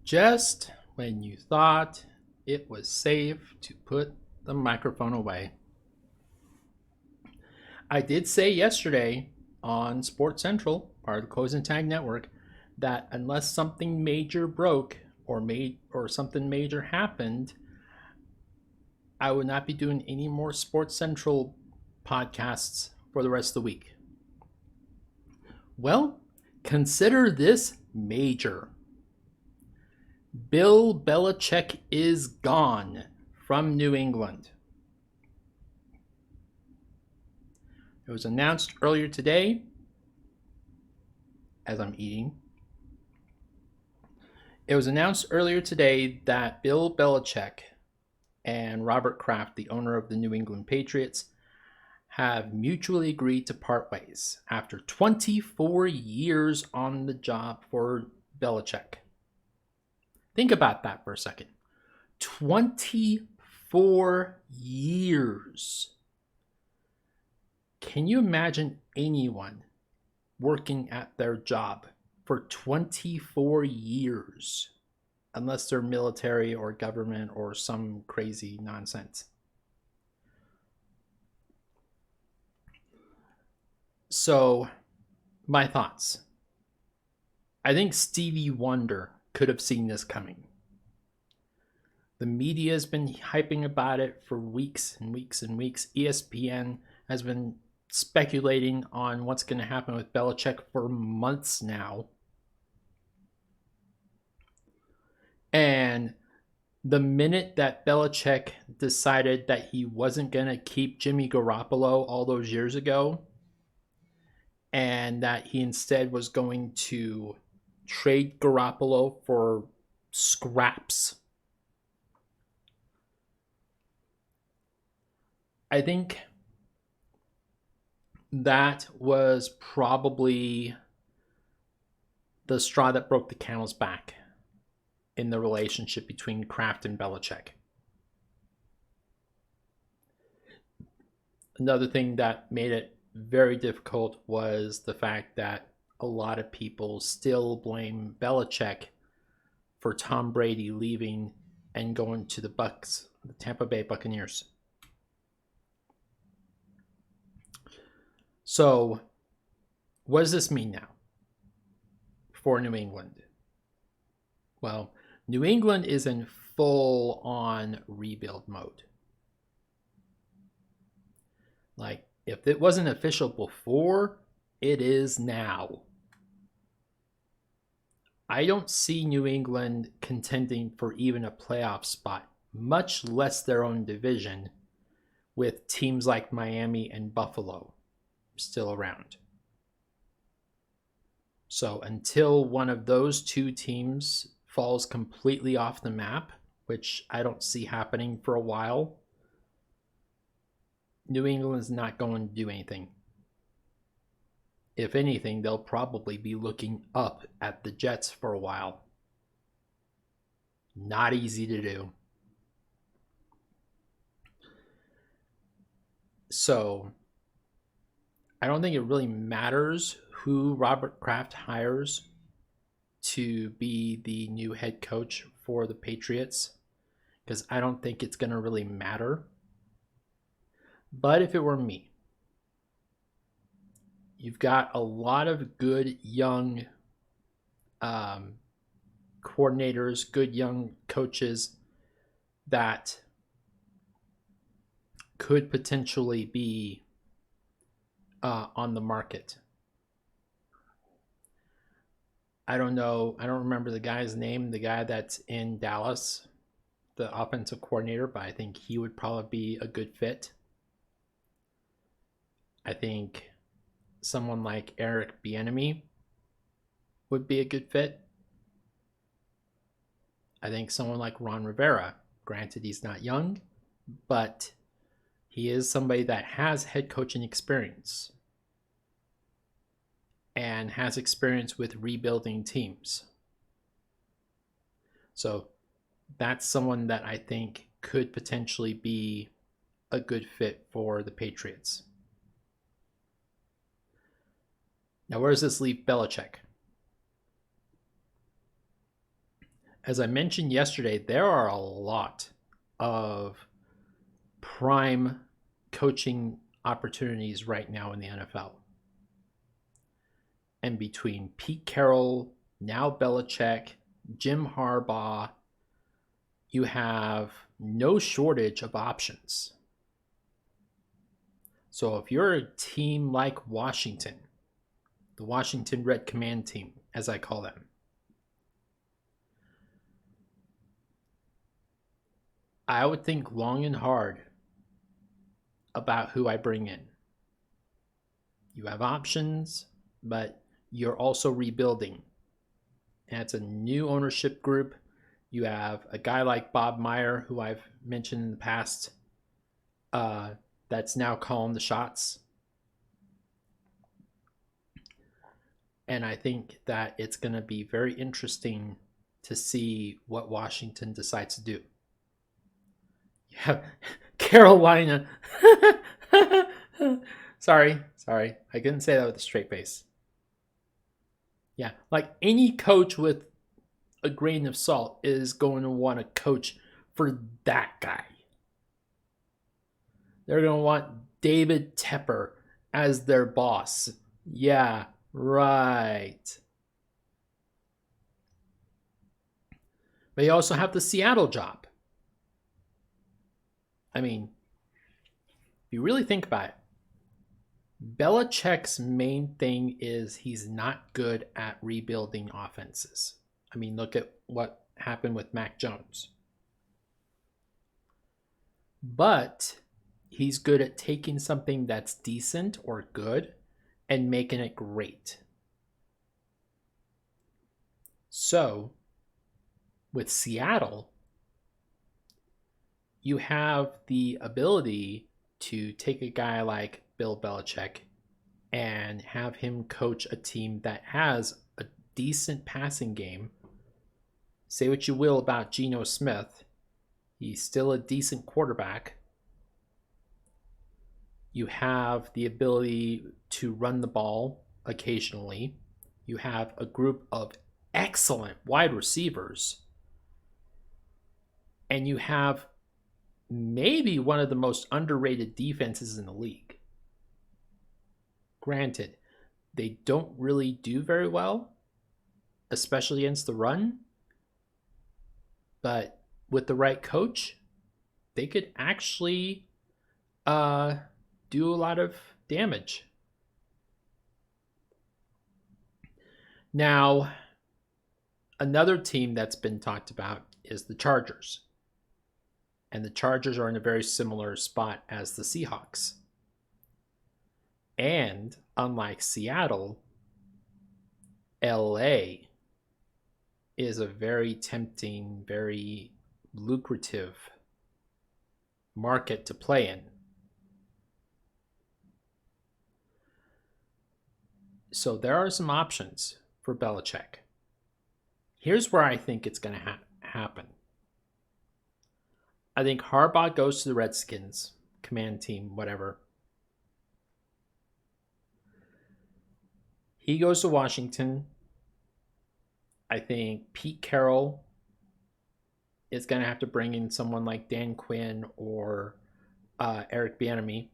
Just when you thought it was safe to put the microphone away. I did say yesterday on Sports Central, part of the Close and Tag Network, that unless something major broke or something major happened, I would not be doing any more Sports Central podcasts for the rest of the week. Well, consider this major. Bill Belichick is gone from New England. It was announced earlier today, as I'm eating. It was announced earlier today that Bill Belichick and Robert Kraft, the owner of the New England Patriots, have mutually agreed to part ways after 24 years on the job for Belichick. Think about that for a second. 24 years. Can you imagine anyone working at their job for 24 years, unless they're military or government or some crazy nonsense? So, my thoughts. I think Stevie Wonder could have seen this coming. The media has been hyping about it for weeks and weeks and weeks. ESPN has been speculating on what's going to happen with Belichick for months now. And the minute that Belichick decided that he wasn't going to keep Jimmy Garoppolo all those years ago, and that he instead was going to trade Garoppolo for scraps, I think that was probably the straw that broke the camel's back in the relationship between Kraft and Belichick. Another thing that made it very difficult was the fact that a lot of people still blame Belichick for Tom Brady leaving and going to the Tampa Bay Buccaneers. So, what does this mean now for New England? Well, New England is in full-on rebuild mode. Like, if it wasn't official before, it is now. I don't see New England contending for even a playoff spot, much less their own division, with teams like Miami and Buffalo still around. So until one of those two teams falls completely off the map, which I don't see happening for a while, New England's not going to do anything. If anything, they'll probably be looking up at the Jets for a while. Not easy to do. So I don't think it really matters who Robert Kraft hires to be the new head coach for the Patriots, because I don't think it's going to really matter. But if it were me, you've got a lot of good young coordinators, good young coaches that could potentially be on the market. I don't know. I don't remember the guy's name, the guy that's in Dallas, the offensive coordinator, but I think he would probably be a good fit. I think someone like Eric Bieniemy would be a good fit. I think someone like Ron Rivera, granted he's not young, but he is somebody that has head coaching experience and has experience with rebuilding teams. So that's someone that I think could potentially be a good fit for the Patriots. Now, where does this leave Belichick? As I mentioned yesterday, there are a lot of prime coaching opportunities right now in the NFL. And between Pete Carroll, now Belichick, Jim Harbaugh, you have no shortage of options. So if you're a team like Washington, the Washington Red Command Team, as I call them, I would think long and hard about who I bring in. You have options, but you're also rebuilding. And it's a new ownership group. You have a guy like Bob Meyer, who I've mentioned in the past, that's now calling the shots. And I think that it's going to be very interesting to see what Washington decides to do. Yeah, Carolina. Sorry. I couldn't say that with a straight face. Yeah, like any coach with a grain of salt is going to want to coach for that guy. They're going to want David Tepper as their boss. Yeah, right. But you also have the Seattle job. I mean, if you really think about it, Belichick's main thing is he's not good at rebuilding offenses. I mean, look at what happened with Mac Jones. But he's good at taking something that's decent or good and making it great. So, with Seattle, you have the ability to take a guy like Bill Belichick and have him coach a team that has a decent passing game. Say what you will about Geno Smith, he's still a decent quarterback. You have the ability to run the ball occasionally. You have a group of excellent wide receivers. And you have maybe one of the most underrated defenses in the league. Granted, they don't really do very well, especially against the run. But with the right coach, they could actually do a lot of damage. Now, another team that's been talked about is the Chargers. And the Chargers are in a very similar spot as the Seahawks. And unlike Seattle, LA is a very tempting, very lucrative market to play in. So there are some options for Belichick. Here's where I think it's going to happen. I think Harbaugh goes to the Redskins, command team, whatever. He goes to Washington. I think Pete Carroll is going to have to bring in someone like Dan Quinn or Eric Bieniemy,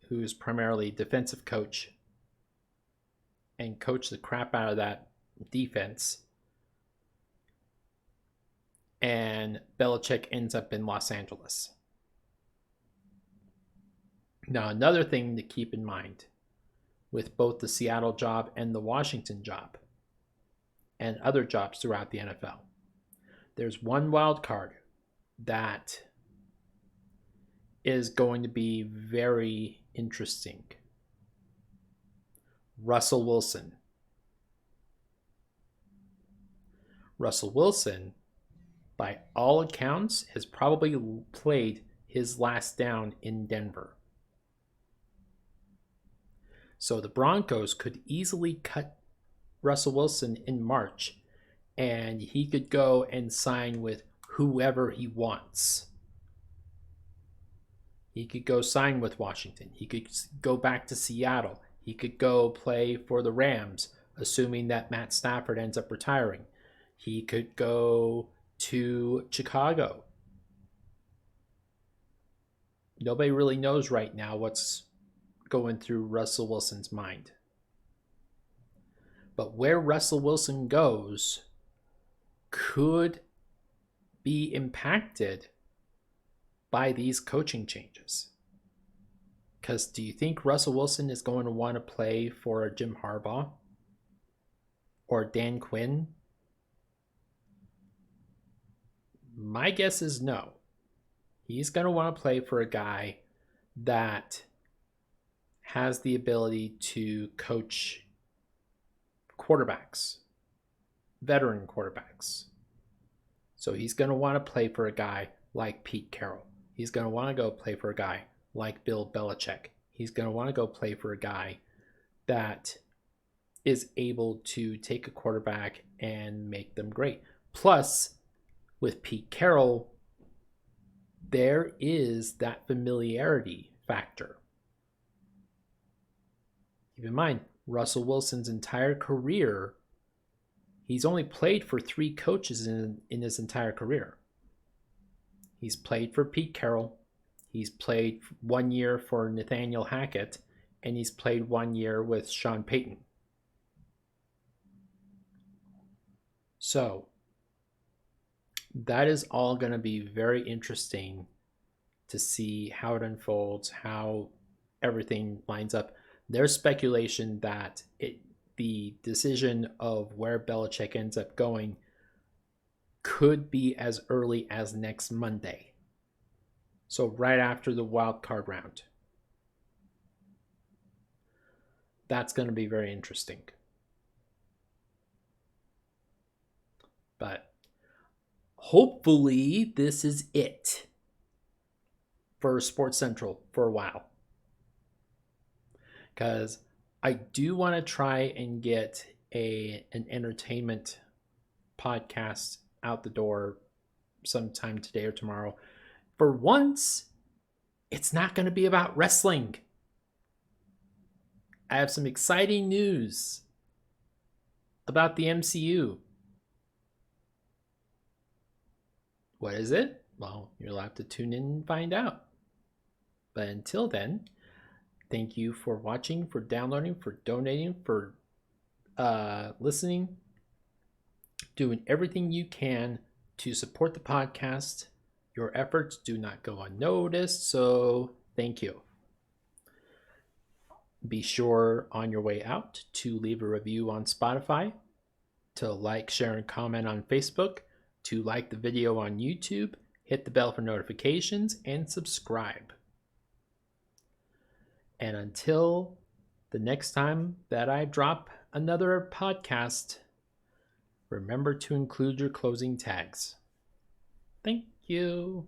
who's primarily defensive coach, and coach the crap out of that defense. And Belichick ends up in Los Angeles. Now, another thing to keep in mind with both the Seattle job and the Washington job and other jobs throughout the NFL, there's one wild card that is going to be very interesting. Russell Wilson. Russell Wilson, by all accounts, has probably played his last down in Denver. So the Broncos could easily cut Russell Wilson in March, and he could go and sign with whoever he wants. He could go sign with Washington. He could go back to Seattle. He could go play for the Rams, assuming that Matt Stafford ends up retiring. He could go to Chicago. Nobody really knows right now what's going through Russell Wilson's mind. But where Russell Wilson goes could be impacted by these coaching changes. Because do you think Russell Wilson is going to want to play for Jim Harbaugh or Dan Quinn? My guess is no. He's going to want to play for a guy that has the ability to coach quarterbacks, veteran quarterbacks. So he's going to want to play for a guy like Pete Carroll. He's going to want to go play for a guy like Bill Belichick. He's going to want to go play for a guy that is able to take a quarterback and make them great. Plus, with Pete Carroll, there is that familiarity factor. Keep in mind, Russell Wilson's entire career, he's only played for 3 coaches in his entire career. He's played for Pete Carroll, he's played 1 year for Nathaniel Hackett, and he's played 1 year with Sean Payton. So, that is all going to be very interesting to see how it unfolds, how everything lines up. There's speculation that the decision of where Belichick ends up going could be as early as next Monday. So right after the wild card round. That's going to be very interesting. But hopefully this is it for Sports Central for a while. Because I do want to try and get an entertainment podcast out the door sometime today or tomorrow. For once, it's not going to be about wrestling. I have some exciting news about the MCU. What is it? Well, you'll have to tune in and find out. But until then, thank you for watching, for downloading, for donating, for listening, doing everything you can to support the podcast. Your efforts do not go unnoticed, so thank you. Be sure on your way out to leave a review on Spotify, to like, share, and comment on Facebook, to like the video on YouTube, hit the bell for notifications, and subscribe. And until the next time that I drop another podcast, remember to include your closing tags. Thank you.